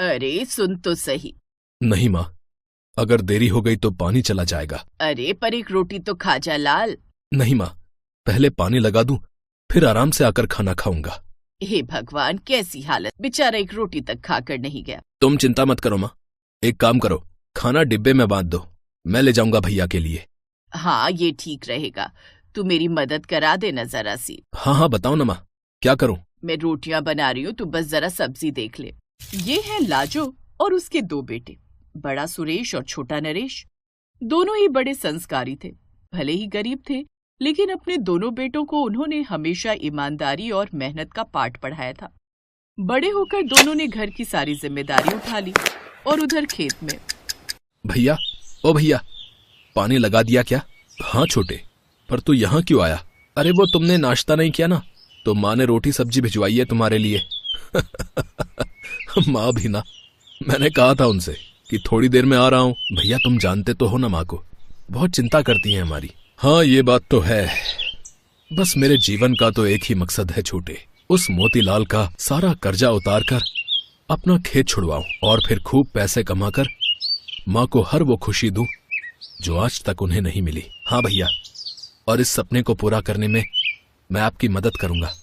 अरे सुन तो सही। नहीं माँ, अगर देरी हो गई तो पानी चला जाएगा। अरे पर एक रोटी तो खा जा लाल। नहीं माँ, पहले पानी लगा दूं, फिर आराम से आकर खाना खाऊंगा। हे भगवान, कैसी हालत, बेचारा एक रोटी तक खाकर नहीं गया। तुम चिंता मत करो माँ, एक काम करो, खाना डिब्बे में बांध दो, मैं ले जाऊंगा भैया के लिए। हाँ ये ठीक रहेगा, तू मेरी मदद करा देना जरा सी। हाँ बताओ ना माँ, क्या करूं? मैं रोटियां बना रही हूँ, तू बस जरा सब्जी देख ले। ये है लाजो और उसके दो बेटे, बड़ा सुरेश और छोटा नरेश। दोनों ही बड़े संस्कारी थे। भले ही गरीब थे, लेकिन अपने दोनों बेटों को उन्होंने हमेशा ईमानदारी और मेहनत का पाठ पढ़ाया था। बड़े होकर दोनों ने घर की सारी जिम्मेदारी उठा ली और उधर खेत में। भैया, ओ भैया, पानी लगा दिया क्या? हाँ छोटे, पर तू यहाँ क्यों आया? अरे वो तुमने नाश्ता नहीं किया ना, तो माँ ने रोटी सब्जी भिजवाई है तुम्हारे लिए। माँ भी ना, मैंने कहा था उनसे कि थोड़ी देर में आ रहा हूँ। भैया तुम जानते तो हो ना माँ को, बहुत चिंता करती हैं हमारी। हाँ ये बात तो है, बस मेरे जीवन का तो एक ही मकसद है छोटे, उस मोतीलाल का सारा कर्जा उतार कर अपना खेत छुड़वाऊं और फिर खूब पैसे कमाकर माँ को हर वो खुशी दूं जो आज तक उन्हें नहीं मिली। हाँ भैया, और इस सपने को पूरा करने में मैं आपकी मदद करूंगा।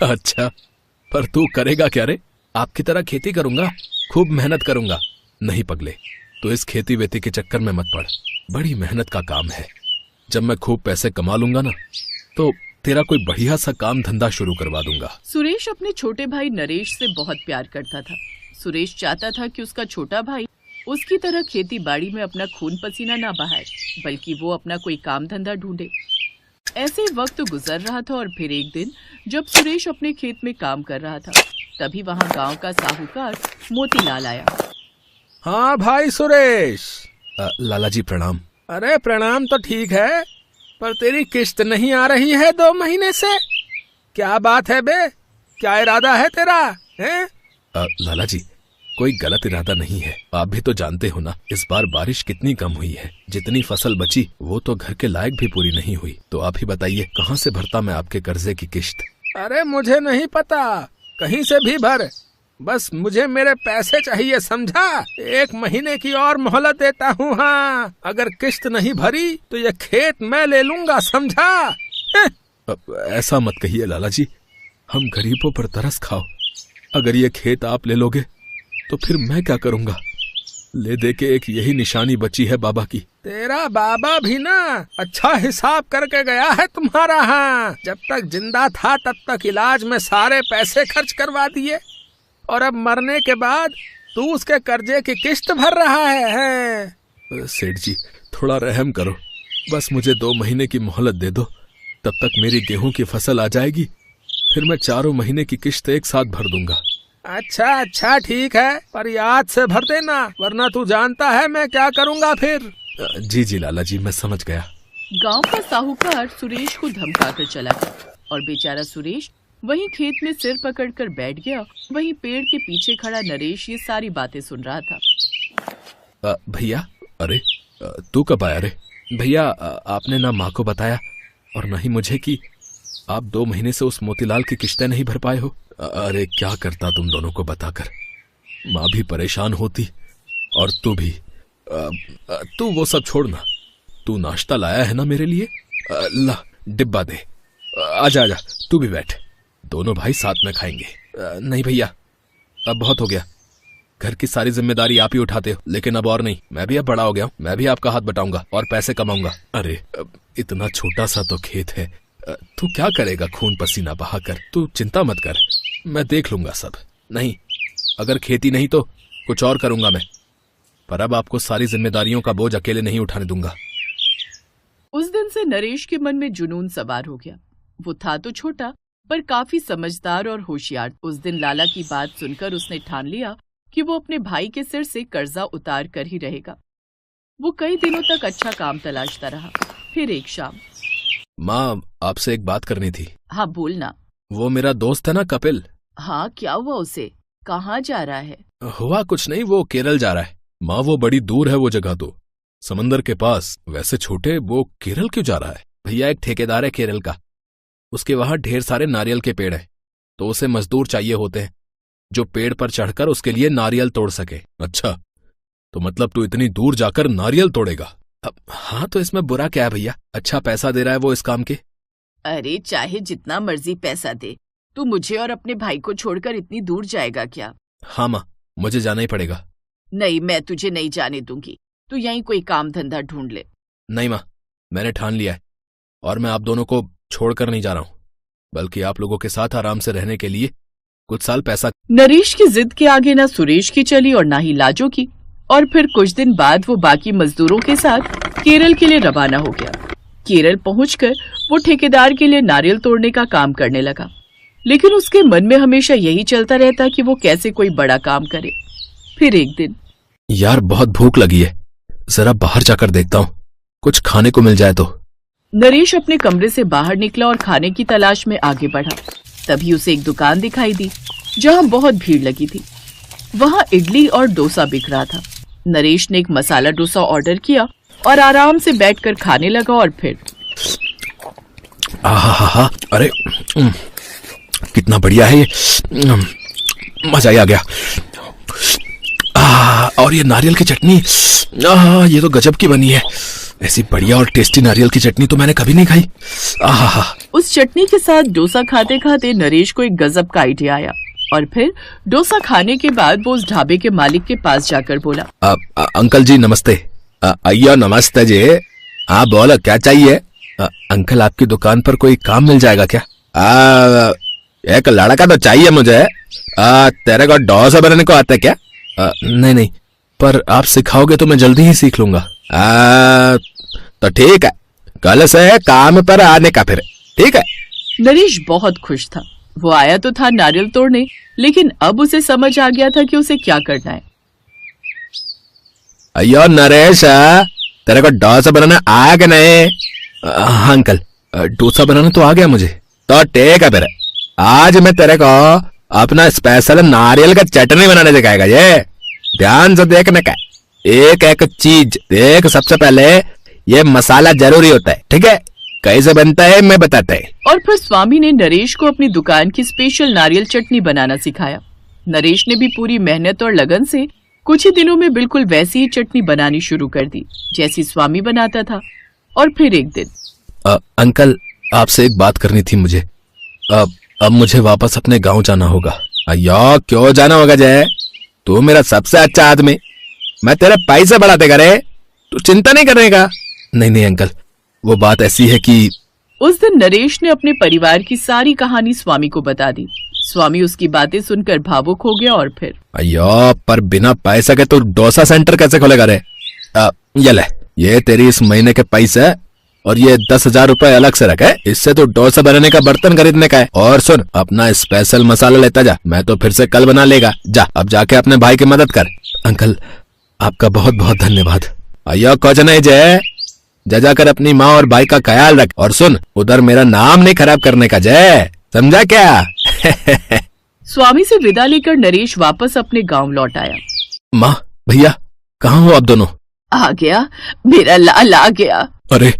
अच्छा, पर तू करेगा क्या रे? आपकी तरह खेती करूंगा, खूब मेहनत करूंगा। नहीं पगले, तो इस खेती वेती के चक्कर में मत पड़, बड़ी मेहनत का काम है। जब मैं खूब पैसे कमा लूंगा ना, तो तेरा कोई बढ़िया सा काम धंधा शुरू करवा दूंगा। सुरेश अपने छोटे भाई नरेश से बहुत प्यार करता था। सुरेश चाहता था कि उसका छोटा भाई उसकी तरह खेती बाड़ी में अपना खून पसीना ना बहाए, बल्कि वो अपना कोई काम धंधा ढूंढे। ऐसे वक्त गुजर रहा था और फिर एक दिन जब सुरेश अपने खेत में काम कर रहा था, तभी वहाँ गांव का साहूकार मोतीलाल आया। हाँ भाई सुरेश। लाला जी प्रणाम। अरे प्रणाम तो ठीक है, पर तेरी किश्त नहीं आ रही है 2 महीने से। क्या बात है बे, क्या इरादा है तेरा? हैं? लाला जी, कोई गलत इरादा नहीं है। आप भी तो जानते हो ना, इस बार बारिश कितनी कम हुई है। जितनी फसल बची वो तो घर के लायक भी पूरी नहीं हुई। तो आप ही बताइए, कहाँ से भरता मैं आपके कर्जे की किश्त? अरे मुझे नहीं पता, कहीं से भी भर, बस मुझे मेरे पैसे चाहिए, समझा? 1 महीने की और मोहलत देता हूँ। हाँ, अगर किश्त नहीं भरी तो ये खेत मैं ले लूंगा, समझा? ऐसा मत कहिए लाला जी, हम गरीबों पर तरस खाओ। अगर ये खेत आप ले लोगे तो फिर मैं क्या करूंगा? ले दे के एक यही निशानी बची है बाबा की। तेरा बाबा भी ना अच्छा हिसाब करके गया है तुम्हारा। हाँ, जब तक जिंदा था तब तक इलाज में सारे पैसे खर्च करवा दिए, और अब मरने के बाद तू उसके कर्जे की किश्त भर रहा है। सेठ जी, थोड़ा रहम करो, बस मुझे 2 महीने की मोहलत दे दो, तब तक मेरी गेहूं की फसल आ जाएगी, फिर मैं 4 महीने की किश्त एक साथ भर दूंगा। अच्छा ठीक है, पर याद से भर देना, वरना तू जानता है मैं क्या करूंगा फिर। जी लाला जी, मैं समझ गया। गांव का साहूकार सुरेश को धमकाकर चला गया और बेचारा सुरेश वहीं खेत में सिर पकड़कर बैठ गया। वहीं पेड़ के पीछे खड़ा नरेश ये सारी बातें सुन रहा था। भैया, अरे तू कब आया रे? भैया, आपने ना माँ को बताया और न ही मुझे कि आप 2 महीने से उस मोतीलाल की किश्तें नहीं भर पाए हो। अरे क्या करता तुम दोनों को बताकर, माँ भी परेशान होती और तू भी। तू वो सब छोड़ना, तू नाश्ता लाया है ना मेरे लिए? ला डिब्बा दे, आजा तू भी बैठ, दोनों भाई साथ में खाएंगे। नहीं भैया, अब बहुत हो गया, घर की सारी जिम्मेदारी आप ही उठाते हो, लेकिन अब और नहीं, मैं भी अब बड़ा हो गया हूँ, मैं भी आपका हाथ बटाऊंगा और पैसे कमाऊंगा। अरे इतना छोटा सा तो खेत है, तू क्या करेगा खून पसीना बहाकर? तू चिंता मत कर, मैं देख लूंगा सब। नहीं, अगर खेती नहीं तो कुछ और करूंगा मैं, पर अब आपको सारी जिम्मेदारियों का बोझ अकेले नहीं उठाने दूंगा। उस दिन से नरेश के मन में जुनून सवार हो गया। वो था तो छोटा, पर काफी समझदार और होशियार। उस दिन लाला की बात सुनकर उसने ठान लिया कि वो अपने भाई के सिर से कर्जा उतार कर ही रहेगा। वो कई दिनों तक अच्छा काम तलाशता रहा। फिर एक शाम। माँ, आपसे एक बात करनी थी। हाँ बोलना। वो मेरा दोस्त है ना कपिल। हाँ, क्या हुआ उसे? कहाँ जा रहा है? हुआ कुछ नहीं, वो केरल जा रहा है। माँ, वो बड़ी दूर है वो जगह, तो समंदर के पास। वैसे छोटे, वो केरल क्यों जा रहा है? भैया, एक ठेकेदार है केरल का, उसके वहां ढेर सारे नारियल के पेड़ हैं, तो उसे मजदूर चाहिए होते हैं, जो पेड़ पर चढ़कर उसके लिए नारियल तोड़ सके। अच्छा, तो मतलब तू इतनी दूर जाकर नारियल तोड़ेगा? हाँ, तो इसमें बुरा क्या है भैया? अच्छा पैसा दे रहा है वो इस काम के। अरे चाहे जितना मर्जी पैसा दे, तू मुझे और अपने भाई को छोड़कर इतनी दूर जाएगा क्या? हाँ माँ, मुझे जाना ही पड़ेगा। नहीं, मैं तुझे नहीं जाने दूंगी। तू यहीं कोई काम धंधा ढूंढ ले। नहीं माँ, मैंने ठान लिया है और मैं आप दोनों को छोड़कर नहीं जा रहा हूँ, बल्कि आप लोगों के साथ आराम से रहने के लिए कुछ साल पैसा। नरेश की जिद के आगे ना सुरेश की चली और ना ही लाजो की, और फिर कुछ दिन बाद वो बाकी मजदूरों के साथ केरल के लिए रवाना हो गया। केरल पहुंचकर वो ठेकेदार के लिए नारियल तोड़ने का काम करने लगा, लेकिन उसके मन में हमेशा यही चलता रहता कि वो कैसे कोई बड़ा काम करे। फिर एक दिन, यार बहुत भूख लगी है, जरा बाहर जाकर देखता हूँ, कुछ खाने को मिल जाए तो। नरेश अपने कमरे से बाहर निकला और खाने की तलाश में आगे बढ़ा। तभी उसे एक दुकान दिखाई दी जहाँ बहुत भीड़ लगी थी। वहाँ इडली और डोसा बिक रहा था। नरेश ने एक मसाला डोसा ऑर्डर किया और आराम से बैठकर खाने लगा। और फिर आहा, अरे कितना बढ़िया है ये, मजा ही आ गया। और ये नारियल की चटनी, ये तो गजब की बनी है। ऐसी बढ़िया और टेस्टी नारियल की चटनी तो मैंने कभी नहीं खाई। आहा। उस चटनी के साथ डोसा खाते खाते नरेश को एक गजब का आइडिया आया, और फिर डोसा खाने के बाद वो उस ढाबे के मालिक के पास जाकर बोला, अंकल जी नमस्ते। अय्या नमस्ते जी। हाँ बोलो क्या चाहिए? अंकल आपकी दुकान पर कोई काम मिल जाएगा क्या? एक लड़का तो चाहिए मुझे। तेरे को डोसा बनाने को आता है क्या? नहीं, पर आप सिखाओगे तो मैं जल्दी ही सीख लूंगा। तो ठीक है, कल से काम पर आने का फिर, ठीक है? नरेश बहुत खुश था। वो आया तो था नारियल तोड़ने, लेकिन अब उसे समझ आ गया था कि उसे क्या करना है। अयो नरेश, तेरे को डोसा बनाना आया कि नहीं? हाँ अंकल, डोसा बनाना तो आ गया मुझे। तो ठीक है फिर, आज मैं तेरे को अपना स्पेशल नारियल का चटनी बनाने सिखाएगा। ये ध्यान से देखने का, एक एक चीज देख। सबसे पहले ये मसाला जरूरी होता है, ठीक है? कैसे बनता है मैं बताता है। और फिर स्वामी ने नरेश को अपनी दुकान की स्पेशल नारियल चटनी बनाना सिखाया। नरेश ने भी पूरी मेहनत और लगन से कुछ ही दिनों में बिल्कुल वैसी ही चटनी बनानी शुरू कर दी जैसी स्वामी बनाता था। और फिर एक दिन, अंकल आपसे एक बात करनी थी मुझे। अब मुझे वापस अपने गांव जाना होगा। अयो क्यों जाना होगा जय? तू मेरा सबसे अच्छा आदमी, मैं तेरे पैसे बढ़ा देगा रे, तू चिंता नहीं करेगा। नहीं अंकल, वो बात ऐसी है कि उस दिन नरेश ने अपने परिवार की सारी कहानी स्वामी को बता दी। स्वामी उसकी बातें सुनकर भावुक हो गया। और फिर अयो, पर बिना पैसे के तू डोसा सेंटर कैसे खोलेगा रे? ये ले, ये तेरी इस महीने के पैसे, और ये 10,000 रुपए अलग से रखे, इससे तो डोसा बनाने का बर्तन खरीदने का है। और सुन, अपना स्पेशल मसाला लेता जा, मैं तो फिर से कल बना लेगा। जा अब जाके अपने भाई की मदद कर। अंकल आपका बहुत बहुत धन्यवाद। अयो कुछ नहीं जय, जाकर अपनी माँ और भाई का ख्याल रख। और सुन, उधर मेरा नाम नहीं खराब करने का जय, समझा क्या? स्वामी से विदा लेकर नरेश वापस अपने गांव लौट आया। माँ भैया कहाँ हो आप दोनों? आ गया, मेरा लाल आ गया। अरे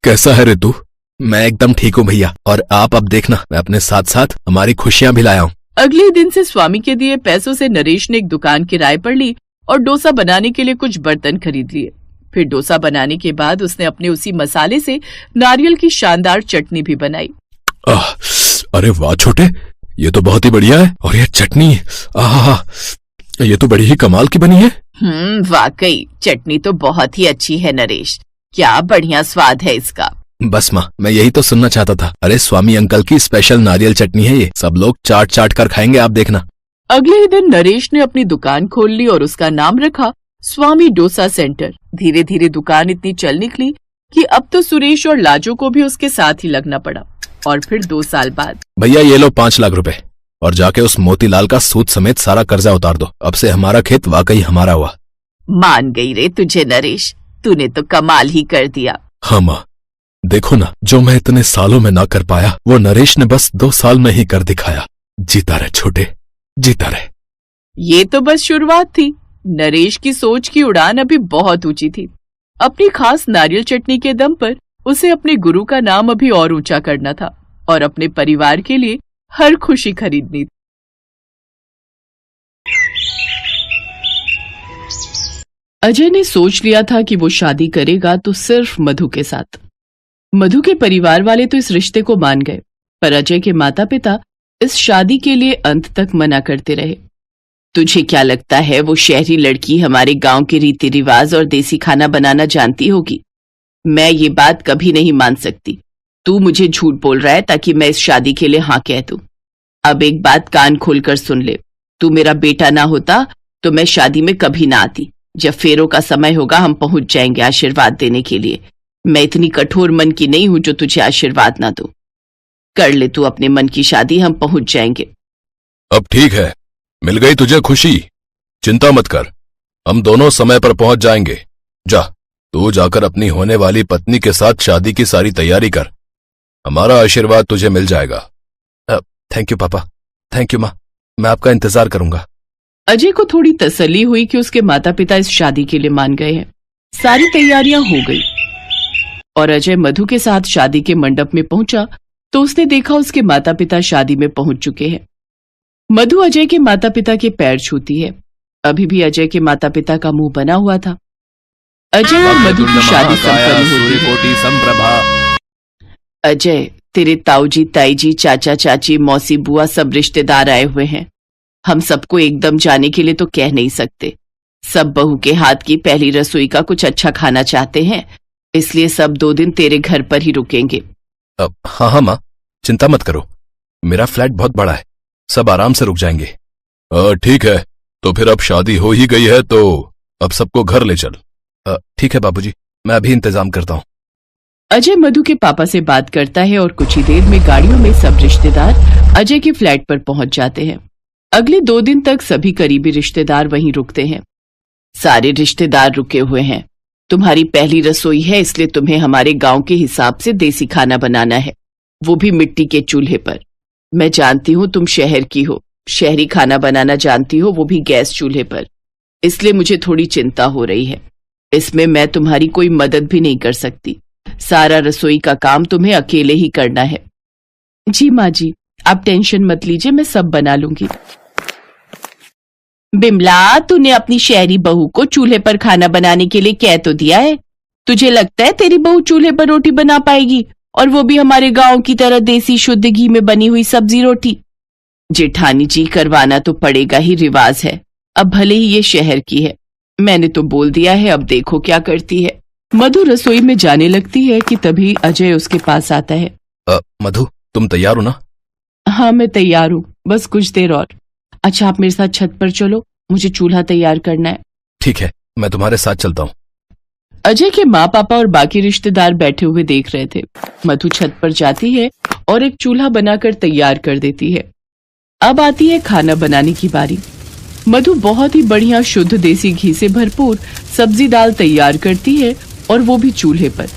कैसा है रे तू? मैं एकदम ठीक हूँ भैया, और आप अब देखना, मैं अपने साथ साथ हमारी खुशियाँ भी लाया हूँ। अगले दिन से स्वामी के दिए पैसों से नरेश ने एक दुकान किराए पर ली और डोसा बनाने के लिए कुछ बर्तन खरीद लिए। फिर डोसा बनाने के बाद उसने अपने उसी मसाले से नारियल की शानदार चटनी भी बनाई। अरे वाह छोटे, ये तो बहुत ही बढ़िया है। और ये चटनी, ये तो बड़ी ही कमाल की बनी है। वाकई चटनी तो बहुत ही अच्छी है नरेश, क्या बढ़िया स्वाद है इसका। बस माँ, मैं यही तो सुनना चाहता था। अरे स्वामी अंकल की स्पेशल नारियल चटनी है ये, सब लोग चाट चाट कर खाएंगे, आप देखना। अगले ही दिन नरेश ने अपनी दुकान खोल ली और उसका नाम रखा स्वामी डोसा सेंटर। धीरे धीरे दुकान इतनी चल निकली कि अब तो सुरेश और लाजो को भी उसके साथ ही लगना पड़ा। और फिर 2 साल बाद, भैया ये लो 5 लाख रुपए, और जाके उस मोतीलाल का सूद समेत सारा कर्जा उतार दो। अब से हमारा खेत वाकई हमारा हुआ। मान गई रे तुझे नरेश, तूने तो कमाल ही कर दिया। हाँ माँ, देखो ना, जो मैं इतने सालों में ना कर पाया वो नरेश ने बस 2 साल में ही कर दिखाया। जीता रहे छोटे, जीता रहे। ये तो बस शुरुआत थी। नरेश की सोच की उड़ान अभी बहुत ऊंची थी। अपनी खास नारियल चटनी के दम पर उसे अपने गुरु का नाम अभी और ऊंचा करना था और अपने परिवार के लिए हर खुशी खरीदनी थी। अजय ने सोच लिया था कि वो शादी करेगा तो सिर्फ मधु के साथ। मधु के परिवार वाले तो इस रिश्ते को मान गए, पर अजय के माता पिता इस शादी के लिए अंत तक मना करते रहे। तुझे क्या लगता है वो शहरी लड़की हमारे गांव के रीति रिवाज और देसी खाना बनाना जानती होगी? मैं ये बात कभी नहीं मान सकती। तू मुझे झूठ बोल रहा है ताकि मैं इस शादी के लिए हाँ कह दूं। अब एक बात कान खोलकर सुन ले, तू मेरा बेटा ना होता तो मैं शादी में कभी ना आती। जब फेरों का समय होगा हम पहुंच जाएंगे आशीर्वाद देने के लिए। मैं इतनी कठोर मन की नहीं हूं जो तुझे आशीर्वाद ना दूं। कर ले तू अपने मन की शादी, हम पहुंच जाएंगे। अब ठीक है, मिल गई तुझे खुशी, चिंता मत कर, हम दोनों समय पर पहुंच जाएंगे। जा, तू जाकर अपनी होने वाली पत्नी के साथ शादी की सारी तैयारी कर, हमारा आशीर्वाद तुझे मिल जाएगा। थैंक यू पापा, थैंक यू माँ, मैं आपका इंतजार करूंगा। अजय को थोड़ी तसल्ली हुई कि उसके माता पिता इस शादी के लिए मान गए हैं। सारी तैयारियां हो गई और अजय मधु के साथ शादी के मंडप में पहुंचा तो उसने देखा उसके माता पिता शादी में पहुंच चुके हैं। मधु अजय के माता पिता के पैर छूती है। अभी भी अजय के माता पिता का मुंह बना हुआ था। अजय और मधु की शादी संपन्न होती है। अजय, तेरे ताऊजी, ताईजी, चाचा चाची, मौसी, बुआ सब रिश्तेदार आए हुए हैं। हम सबको एकदम जाने के लिए तो कह नहीं सकते। सब बहू के हाथ की पहली रसोई का कुछ अच्छा खाना चाहते हैं, इसलिए सब 2 दिन तेरे घर पर ही रुकेंगे। हाँ हाँ माँ, चिंता मत करो, मेरा फ्लैट बहुत बड़ा है, सब आराम से रुक जाएंगे। ठीक है, तो फिर अब शादी हो ही गई है तो अब सबको घर ले चल। ठीक है बाबूजी, मैं अभी इंतजाम करता हूँ। अजय मधु के पापा से बात करता है और कुछ ही देर में गाड़ियों में सब रिश्तेदार अजय के फ्लैट पर पहुंच जाते हैं। अगले 2 दिन तक सभी करीबी रिश्तेदार वहीं रुकते हैं। सारे रिश्तेदार रुके हुए हैं। तुम्हारी पहली रसोई है, इसलिए तुम्हें हमारे गांव के हिसाब से देसी खाना बनाना है, वो भी मिट्टी के चूल्हे पर। मैं जानती हूँ तुम शहर की हो, शहरी खाना बनाना जानती हो, वो भी गैस चूल्हे पर, इसलिए मुझे थोड़ी चिंता हो रही है। इसमें मैं तुम्हारी कोई मदद भी नहीं कर सकती। सारा रसोई का काम तुम्हें अकेले ही करना है। जी माँ जी, आप टेंशन मत लीजिए, मैं सब बना लूंगी। बिमला, तूने अपनी शहरी बहू को चूल्हे पर खाना बनाने के लिए कह तो दिया है। तुझे लगता है तेरी बहू चूल्हे पर रोटी बना पाएगी, और वो भी हमारे गांव की तरह देसी शुद्ध घी में बनी हुई सब्जी रोटी? जेठानी जी, करवाना तो पड़ेगा ही, रिवाज है। अब भले ही ये शहर की है, मैंने तो बोल दिया है, अब देखो क्या करती है। मधु रसोई में जाने लगती है कि तभी अजय उसके पास आता है। मधु, तुम तैयार हो ना? हाँ मैं तैयार हूँ, बस कुछ देर और। अच्छा आप मेरे साथ छत पर चलो, मुझे चूल्हा तैयार करना है। ठीक है, मैं तुम्हारे साथ चलता हूँ। अजय के माँ पापा और बाकी रिश्तेदार बैठे हुए देख रहे थे। मधु छत पर जाती है और एक चूल्हा बनाकर तैयार कर देती है। अब आती है खाना बनाने की बारी। मधु बहुत ही बढ़िया शुद्ध देसी घी से भरपूर सब्जी दाल तैयार करती है, और वो भी चूल्हे पर।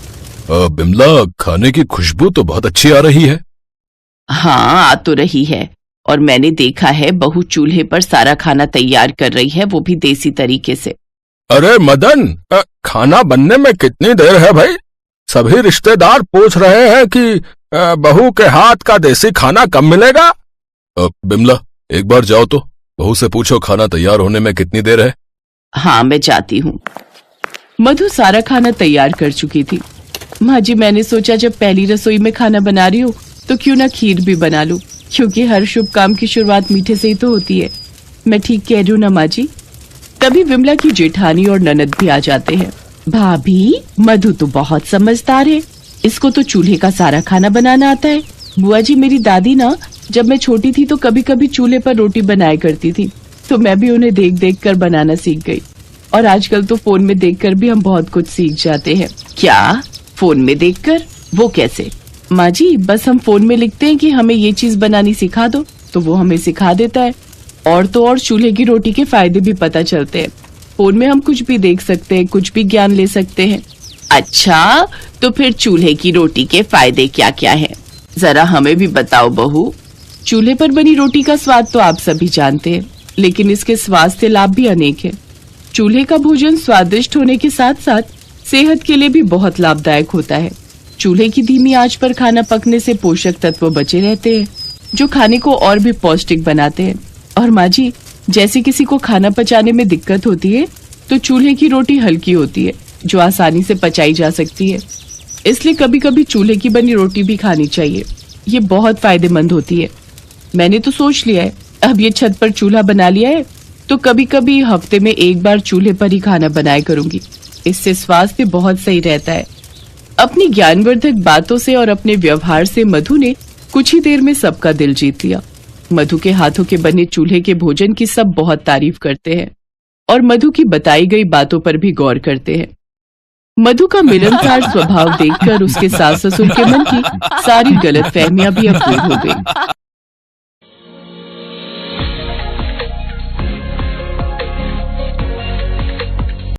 बिमला, खाने की खुशबू तो बहुत अच्छी आ रही है। हाँ, आ तो रही है, और मैंने देखा है बहू चूल्हे पर सारा खाना तैयार कर रही है, वो भी देसी तरीके से। अरे मदन, खाना बनने में कितनी देर है भाई? सभी रिश्तेदार पूछ रहे हैं कि बहू के हाथ का देसी खाना कब मिलेगा? बिमला, एक बार जाओ तो बहू से पूछो खाना तैयार होने में कितनी देर है। हाँ मैं जाती हूँ। मधु सारा खाना तैयार कर चुकी थी। माँ जी, मैंने सोचा जब पहली रसोई में खाना बना रही हूँ तो क्यों ना खीर भी बना लूं, क्योंकि हर शुभ काम की शुरुआत मीठे से ही तो होती है। मैं ठीक कह रही हूँ ना माँ जी? तभी विमला की जेठानी और ननद भी आ जाते हैं। भाभी, मधु तो बहुत समझदार है, इसको तो चूल्हे का सारा खाना बनाना आता है। बुआ जी, मेरी दादी ना जब मैं छोटी थी तो कभी कभी चूल्हे पर रोटी बनाया करती थी, तो मैं भी उन्हें देख देख कर बनाना सीख गई। और आजकल तो फोन में देखकर भी हम बहुत कुछ सीख जाते हैं। क्या? फोन में देखकर? वो कैसे? माँ जी, बस हम फोन में लिखते हैं कि हमें ये चीज बनानी सिखा दो, तो वो हमें सिखा देता है। और तो और चूल्हे की रोटी के फायदे भी पता चलते हैं। फोन में हम कुछ भी देख सकते हैं, कुछ भी ज्ञान ले सकते हैं। अच्छा, तो फिर चूल्हे की रोटी के फायदे क्या क्या हैं? जरा हमें भी बताओ बहू। चूल्हे पर बनी रोटी का स्वाद तो आप सभी जानते हैं, लेकिन इसके स्वास्थ्य लाभ भी अनेक हैं। चूल्हे का भोजन स्वादिष्ट होने के साथ साथ सेहत के लिए भी बहुत लाभदायक होता है। चूल्हे की धीमी आंच पर खाना पकने से पोषक तत्व बचे रहते हैं, जो खाने को और भी पौष्टिक बनाते हैं। और माँ जी, जैसे किसी को खाना पचाने में दिक्कत होती है, तो चूल्हे की रोटी हल्की होती है, जो आसानी से पचाई जा सकती है। इसलिए कभी कभी चूल्हे की बनी रोटी भी खानी चाहिए। ये बहुत फायदेमंद होती है। मैंने तो सोच लिया है, अब ये छत पर चूल्हा बना लिया है तो कभी कभी हफ्ते में एक बार चूल्हे पर ही खाना बनाया करूंगी। इससे स्वास्थ्य बहुत सही रहता है। अपनी ज्ञानवर्धक बातों से और अपने व्यवहार से मधु ने कुछ ही देर में सबका दिल जीत लिया। मधु के हाथों के बने चूल्हे के भोजन की सब बहुत तारीफ करते हैं और मधु की बताई गई बातों पर भी गौर करते हैं। मधु का मिलनसार स्वभाव देखकर उसके सास ससुर के मन की सारी गलतफहमियां भी अब दूर हो गई।